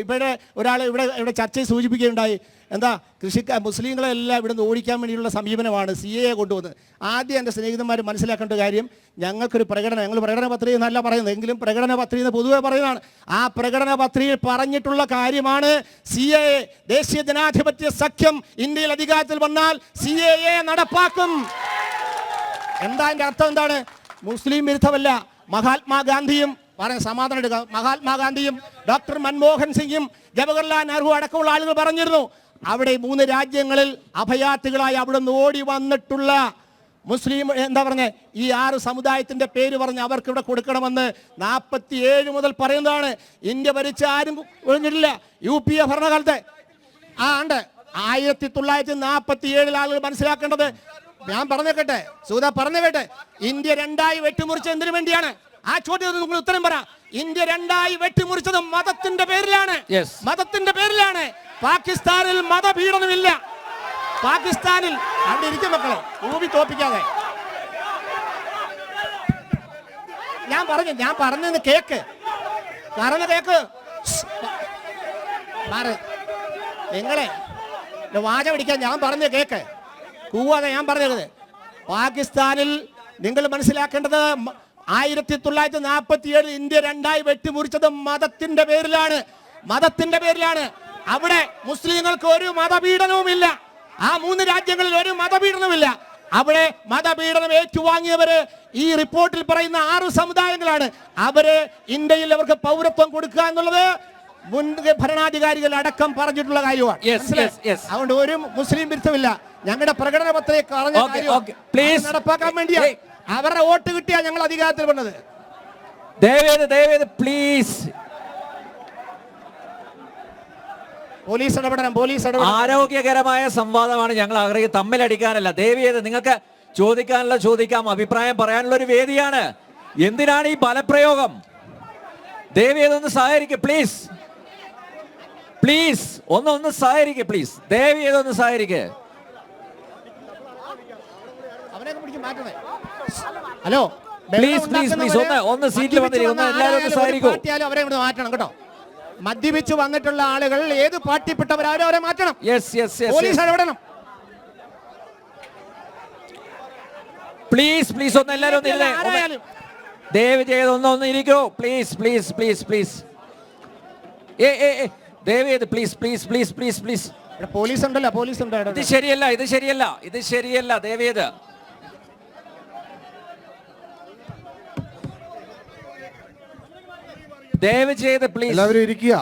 ഇവിടെ ഒരാൾ ഇവിടെ ചർച്ചയിൽ സൂചിപ്പിക്കുകയുണ്ടായി, എന്താ മുസ്ലിങ്ങളെല്ലാം ഇവിടെ നിന്ന് ഓടിക്കാൻ വേണ്ടിയുള്ള സമീപനമാണ് CAA കൊണ്ടുവന്നത്. ആദ്യം എൻ്റെ സ്നേഹിതന്മാർ മനസ്സിലാക്കേണ്ട കാര്യം, ഞങ്ങൾ പ്രകടന പത്രിക എന്നല്ല പറയുന്നത്, എങ്കിലും പ്രകടന പത്രിക എന്ന് പൊതുവെ പറയുന്നതാണ്. ആ പ്രകടന പത്രികയിൽ പറഞ്ഞിട്ടുള്ള കാര്യമാണ് CAA. ദേശീയ ജനാധിപത്യ സഖ്യം ഇന്ത്യയിൽ അധികാരത്തിൽ വന്നാൽ CAA നടപ്പാക്കും. എന്താ അതിൻ്റെ അർത്ഥം? എന്താണ്? മുസ്ലിം വിരുദ്ധമല്ല. മഹാത്മാഗാന്ധിയും സമാധാനം എടുക്കുക. മഹാത്മാഗാന്ധിയും ഡോക്ടർ മൻമോഹൻ സിംഗും ജവഹർലാൽ നെഹ്റു അടക്കമുള്ള ആളുകൾ പറഞ്ഞിരുന്നു, അവിടെ 3 രാജ്യങ്ങളിൽ അഭയാർത്ഥികളായി അവിടെ നിന്ന് ഓടി വന്നിട്ടുള്ള മുസ്ലിം ഈ 6 സമുദായത്തിന്റെ പേര് പറഞ്ഞ് അവർക്ക് ഇവിടെ കൊടുക്കണമെന്ന് 47 മുതൽ പറയുന്നതാണ്. ഇന്ത്യ ഭരിച്ച ആരും ഒഴിഞ്ഞിട്ടില്ല. UPA ഭരണകാലത്ത് ഉണ്ട്. 1947 ആളുകൾ മനസ്സിലാക്കേണ്ടത്, ഞാൻ പറഞ്ഞേക്കട്ടെ, പറഞ്ഞേക്കട്ടെ, ഇന്ത്യ 2ആയി വെട്ടിമുറിച്ചത് എന്തിനു വേണ്ടിയാണ്? ആ ചോദ്യത്തിന് നിങ്ങൾ ഉത്തരം പറ. ഇന്ത്യ 2ആയി വെട്ടിമുറിച്ചത് മതത്തിന്റെ പേരിലാണ്. മതത്തിന്റെ പേരിലാണ്. പാകിസ്ഥാനിൽ മതപീഡനമില്ല. പാകിസ്ഥാനിൽ അവിടെ ഇരിക്കും മക്കളെ, ഊവി തോപ്പിക്കാതെ. ഞാൻ പറഞ്ഞത് കേക്ക്. നിങ്ങളെ വാച പിടിക്കാൻ ഞാൻ പറഞ്ഞ കേക്ക്. കൂവാതെ ഞാൻ പറഞ്ഞത്. പാകിസ്ഥാനിൽ നിങ്ങൾ മനസ്സിലാക്കേണ്ടത്, 1947 ഇന്ത്യ 2ആയി വെട്ടിമുറിച്ചത് മതത്തിന്റെ പേരിലാണ്. മതത്തിന്റെ പേരിലാണ്. അവിടെ മുസ്ലിങ്ങൾക്ക് ഒരു മതപീഡനവുമില്ല. ആ 3 രാജ്യങ്ങളിൽ ഒരു മതപീഡനവുമില്ല. അവിടെ മതപീഡനം ഏറ്റുവാങ്ങിയവര് ഈ റിപ്പോർട്ടിൽ പറയുന്ന 6 സമുദായങ്ങളാണ്. അവര് ഇന്ത്യയിൽ അവർക്ക് പൗരത്വം കൊടുക്കുക എന്നുള്ളത് മുൻ ഭരണാധികാരികൾ അടക്കം പറഞ്ഞിട്ടുള്ള കാര്യമാണ്. അതുകൊണ്ട് ഒരു മുസ്ലിം വിരുദ്ധമില്ല. ഞങ്ങളുടെ പ്രകടന പത്രിക നടപ്പാക്കാൻ വേണ്ടിയാണ്. അവരുടെ വോട്ട് കിട്ടിയാ ഞങ്ങൾ അധികാരത്തിൽ വന്നത്. ദയവേത് പ്ലീസ്, പോലീസ് ഇടപെടണം. ആരോഗ്യകരമായ സംവാദമാണ് ഞങ്ങൾ ആഗ്രഹിക്കുന്നത്, തമ്മിലടിക്കാനല്ല. ദയവേത് നിങ്ങൾക്ക് ചോദിക്കാം, അഭിപ്രായം പറയാനുള്ള ഒരു വേദിയാണ്. എന്തിനാണ് ഈ ബലപ്രയോഗം? ദയവേതൊന്ന് സഹകരിക്കുക പ്ലീസ്. ഒന്ന് സഹകരിക്കുക പ്ലീസ്. ദയവേതൊന്ന് സഹകരിക്കുക. ഹലോ പ്ലീസ് ഒന്ന് സീറ്റിൽ വന്നിരിക്കുന്നു. എല്ലാവരും ഒന്ന് സഹകരിക്കൂ. അവരെ മാറ്റണം കേട്ടോ. മദ്യപിച്ചു വന്നിട്ടുള്ള ആളുകൾ ഏത് പാർട്ടിപ്പെട്ടവരാരും അവരെ മാറ്റണം. പോലീസ് ഇടപെടണം. പ്ലീസ് ഒന്ന് എല്ലാവരും ദയവ് ചെയ്ത് ഒന്ന് ഇരിക്കൂ പ്ലീസ്. ദയവേത് പ്ലീസ്. പോലീസ് ഉണ്ടല്ലോ, പോലീസ് ഉണ്ട്. ഇത് ശരിയല്ല ദയവേത്. ദയവ് ചെയ്ത് പ്ലീസ് എല്ലാവരും ഇരിക്കുക.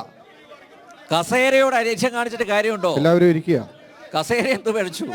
കസേരയോട് അരിശം കാണിച്ചിട്ട് കാര്യമുണ്ടോ? എല്ലാവരും ഇരിക്കുക. കസേര എന്ത് കഴിച്ചു?